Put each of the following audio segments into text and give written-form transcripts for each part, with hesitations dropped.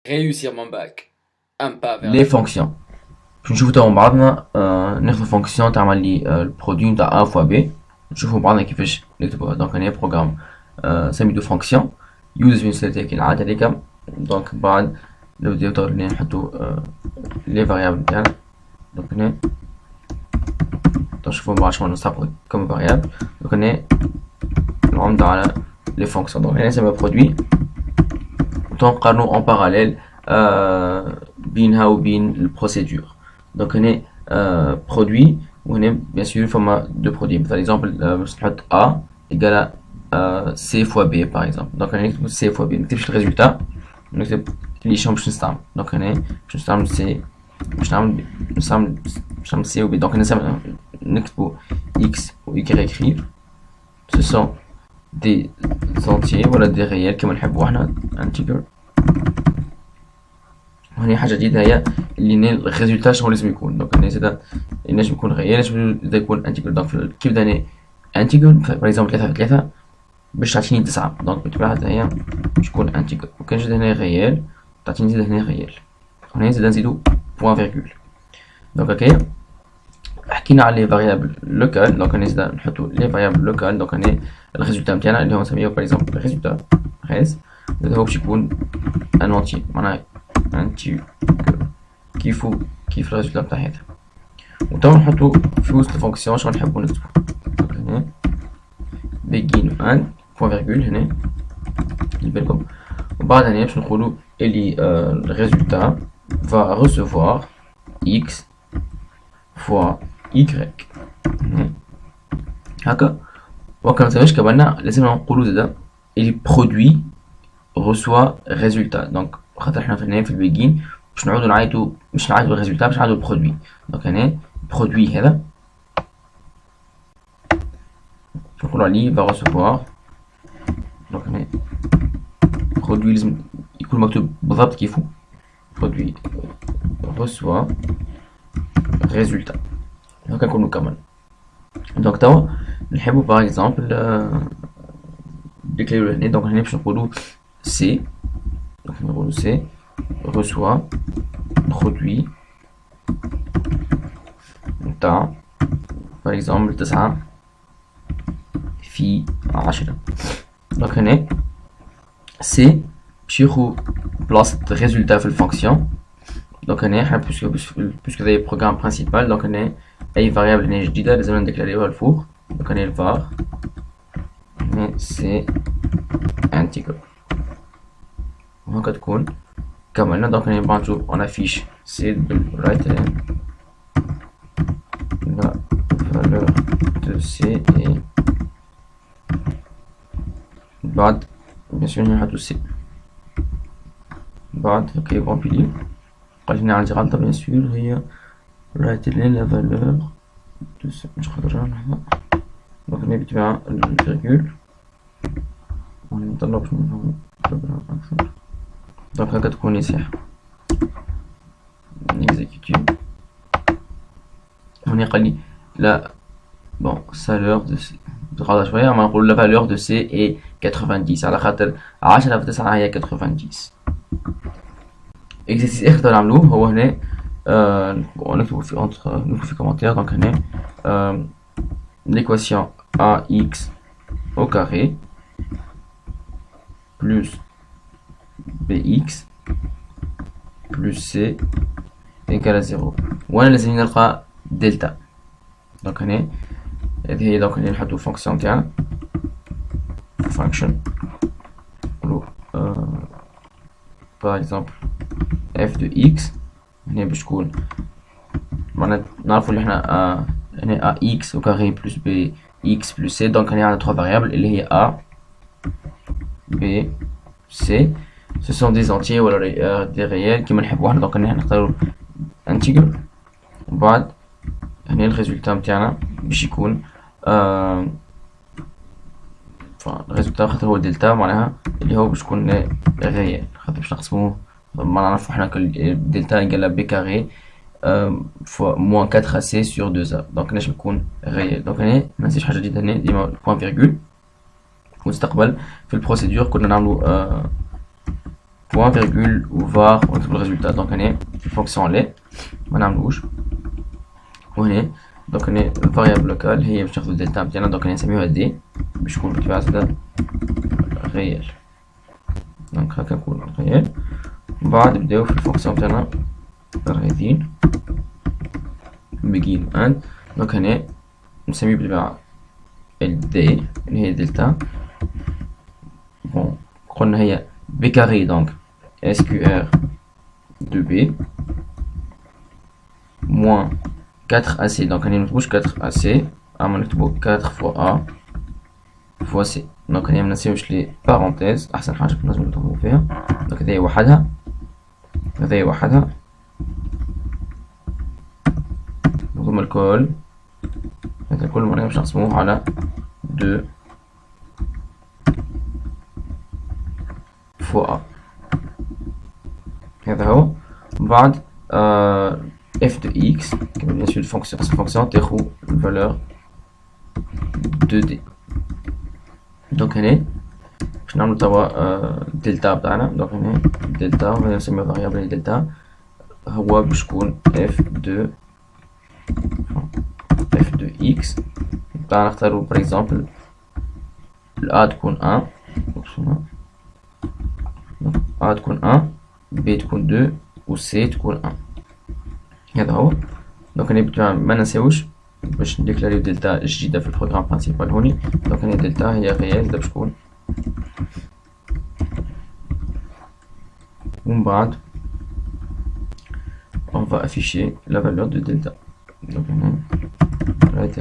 réussir mon bac. Un pas vers les fonctions. باش نشوفو توا مع بعضنا ناخدو فونكسيون تعمل لي البرودوي نتاع ا فوا بي. نشوفو مع بعضنا كيفاش نكتبوها. دونك هنا بروغرام سميتو فونكسيون يوز فينسيتي كالعادة هذيك. دونك بعد نبداو توا نحطو لي فاريابل نتاعنا. دونك هنا نشوفو مع بعض شنو نستعملو كوم فاريابل. دونك هنا العمدة على لي فونكسيون. دونك هنا نسميها برودوي وتنقارنو اون باراليل بينها وبين البروسيدور. دونك هنا برودوي وهنا بيان سور فما دو برودوي. مثلا اكزومبل باش نحط ا ايكال سي فوا بي باغ اكزومبل. دونك هنا نكتب سي فوا بي، منكتبش الريزولتا، نكتب لي شنو باش نستعمل. دونك هنا باش نستعمل سي، باش نعمل سي و بي. دونك هنا نكتبو اكس و يكريف سو سون دي زونتيي ولا دي ريال كيما نحبو احنا انتيجر. وهنا حاجة جديدة هي اللي الريزولتا شنو لازم يكون. دونك هنا زادا ينجم يكون ريال، ينجم يكون انتيجر. دونك كيف هنا انتيجر باغ اكزومبل 3 في 3 باش تعطيني 9. دونك بالطبيعة هي باش تكون انتيجر. وكان زاد هنا ريال تعطيني زاد هنا ريال. هنا زاد نزيدو بوان فيرغول. دونك هكايا حكينا على لي فاريابل لوكال. دونك هنا زاد نحطو لي فاريابل لوكال. دونك هنا الريزولتا نتاعنا اللي هو نسميوه باغ اكزومبل الريزولتا ريز، زاد هو باش يكون ان اونتي معناها انتيجر كيف الريزولتا نتاع هذا. وتوا نحطو في وسط الفونكسيون شنو نحبو نكتبو. دونك هنا begin ان بوان فيرغول هنا بالكم. وبعد هنا باش نقولو اللي الريزولتا va recevoir x fois y. هكا. وكا متسماش كبالنا لازم نقولو زادا اللي برودوي reçoit résultat. دونك خاطر احنا هنا في البيجين باش نعودو نعيطو، مش نعيطو الريزولتا، باش نعيطو البرودوي. دونك هنا برودوي هذا نقولو عليه va recevoir. دونك هنا برودوي لازم يكون مكتوب بالضبط كيفو برودوي reçoit résultat. هكا نكونو كمل. دونك توا نحبو باغ اكزومبل ديكليرو هنا. دونك هنا باش نقولو سي. دونك نقولو سي reçoit produit نتاع باغ اكزومبل 9 في 10. دونك هنا سي باش ياخو بلاصة ريزولتا في الفونكسيون. دونك هنا احنا بوسكو هذا بروغرام برينسيبال. دونك هنا اي فاريابل هنا جديدة لازم نديكلاريوها الفوق. دونك هنا الفار هنا سي انتيجر وهكا تكون كملنا. دونك هنا نبقى نشوف اون افيش سي بالرايت لا valeur de c et بعد bien sûr نحطو c. بعد هكا كومبيلي قال لنا عندي غلطة bien sûr هي write la valeur de c. مش قادر لحظة. دونك هنا بالطبيعة الفيرغول ونطلعو باش نفهمو بروغرام أكثر. دونك هكا تكون يصح نكزيكيوتيو. هنا قال لي لا بون سالور دو سي غلطة شوية، أما نقولو لا فالور دو سي اي 90 على خاطر 10 في 9 هي 90. اكزرسيس اخر نعملوه هو هنا نكتبو في كومنتير. دونك هنا l'équation ax au carré plus bx plus c égale à 0. وانا لازم نلقى دلتا. دونك هنا هذه هي. دونك هنا نحطو الفونكسيون تاعنا فانكشن نقولو باغ اكزومبل f de x. هنا باش تكون معناها نعرفو اللي احنا هنا ax au carré plus bx plus c. دونك هنا عندنا 3 فاريابل اللي هي a b c. ce sont des entiers ولا des réels كيما نحبو احنا. دونك هنا نختارو انتيجر. وبعد هنا الريزولتا نتاعنا باش يكون الريزولتا خاطر هو دلتا معناها اللي هو باش يكون ريال. خاطر باش نقسموه ما نعرفو حنا دلتا ايكال بي كاري فوا موان 4 سي سور 2 ا. دونك نجم يكون ريال. دونك هنا مننساش حاجة جديدة هنا ديما بوان فيرغول. مستقبل في البروسيدور كنا نعملو point virgule ou var ونكتب الريزولتا. دونك هنا الفونكسيون لي ما نعملوش، وهنا دونك هنا الفاريابل لوكال هي باش ناخدو الدلتا بتاعنا. دونك هنا نسميوها دي باش تكون بالطبيعة زادا ريال. دونك هكا نكون ريال. من بعد نبداو في الفونكسيون بتاعنا رايدين begin and. دونك هنا نسميه بالطبيعة الدي اللي هي دلتا. بون قلنا هي b carré donc SQR de B moins 4AC. donc on a une bouche 4AC à mon 4 fois A fois C. donc on a les parenthèses أحسن حاجة لازم نضربوا فيها. donc هذه وحدها هذه وحدها نضم الكل. هذا الكل مرة باش نقسموه على 2 fois A. هذا هو. بعد f de x كما bien sûr الفونكسيون تاخو الفالور 2d. دونك هنا باش نعملو توا دلتا بتاعنا. دونك هنا دلتا وهنا نسميو فاريابل دلتا هو باش يكون f de x بتاعنا. نختارو بار اكزومبل a تكون 1 A تكون 1 B تكون 2 و C تكون 1. هذا هو. دونك هنا بالطبيعة ما ننساوش باش نديكلاريو دلتا جديدة في البروغرام برينسيبال هوني. دونك هنا دلتا هي ريال باش تكون. ومن بعد on va afficher la valeur de delta. donc هنا right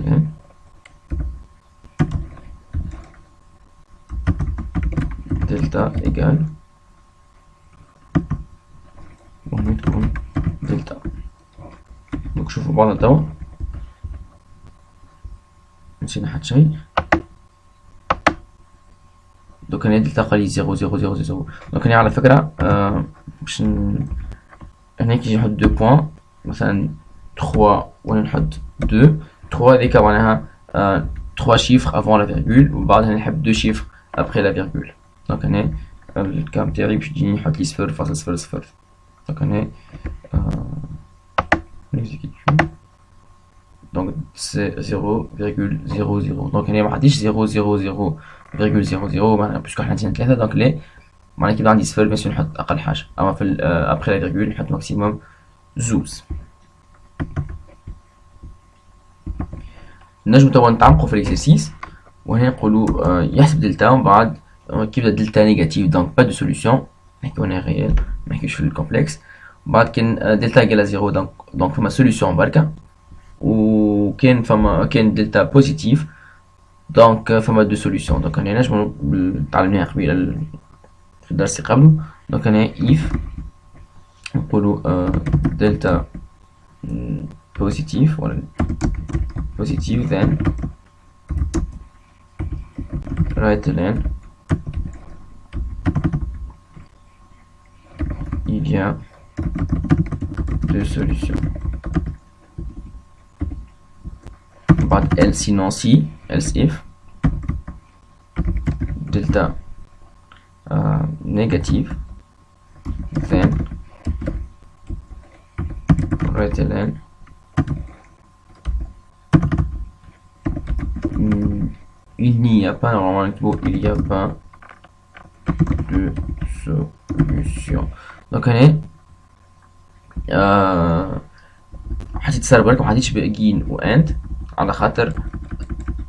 delta égale وهنا تكون دلتا. دونك شوفوا بعضنا توا نسينا حد شي. دونك هنا دلتا قال لي 0 0 0 0. دونك هنا على فكرة باش هنا كي نحط 2 بوان مثلا 3 وهنا نحط 2. 3 هذيك معناها 3 شيفر افون لا فيرغول وبعدها نحب 2 شيفر ابخي لا فيرغول. دونك هنا الكام تاعي باش يجيني يحط لي 0.00. donc on est donc c'est 0,00. donc on est ما عنديش 0,00 معناها باسكو حنا نسينا 3. دونك لي معناها كي يبدا عندي صفر بيان نحط اقل حاجه. اما في ابخي لا فيرغول نحط ماكسيموم زوز. نجم توا نتعمقوا في الاكسرسيس وهنا نقولوا يحسب دلتا ومن بعد كي يبدا دلتا نيجاتيف دونك با دو سوليوشن نحكيو هنا ريال منحكيوش في الكومبلكس. بعد كان دلتا ايكال زيرو دونك فما سوليوشن بركا وكان كان دلتا بوزيتيف دونك فما دو سوليوشن. دونك هنا نجمو تعلمناها قبيله في الدرس اللي قبله. دونك هنا if نقولوا دلتا بوزيتيف ولا بوزيتيف then right ln il y a deux solutions. بعد else sinon si else if delta négative then right ln il n'y a pas normalement il y a pas de solution. دونك هنا حتى تسرب برك محديش باجين واند على خاطر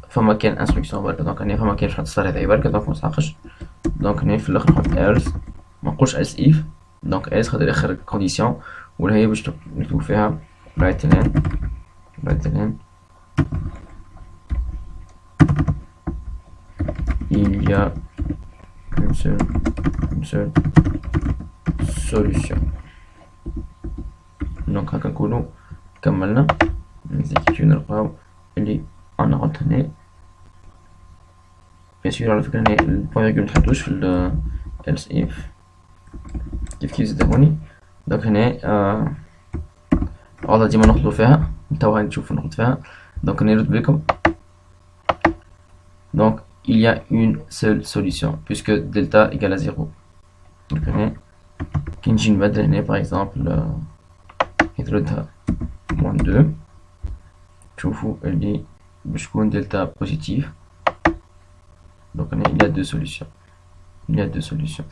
فما كان انستركسيون برك. دونك هنا فما كانش هتصير هذه برك دونك مستحقش. دونك هنا في الاخر نحط else ما نقولش else if. دونك else خاطر اخر كونديسيون ولا هي باش نكتبو فيها right ln il y a une seule solution. دونك هكا نكونو كملنا نزيكيو نلقاو اللي انا غلط هنا. بيان سور على فكرة هنا البوان فيرغول منحطوش في ال else if كيف زاد هوني. دونك هنا غلطة ديما نغلطو فيها توا نشوفو نغلط فيها. دونك نرد بكم donc il y a une seule solution puisque delta égale à 0. donc هنا كي نجي نبدل هنا باغ اكزومبل يطردها موان دو، تشوفوا اللي باش تكون دلتا بوزيتيف. Donc il y a deux solutions. Il y a deux solutions.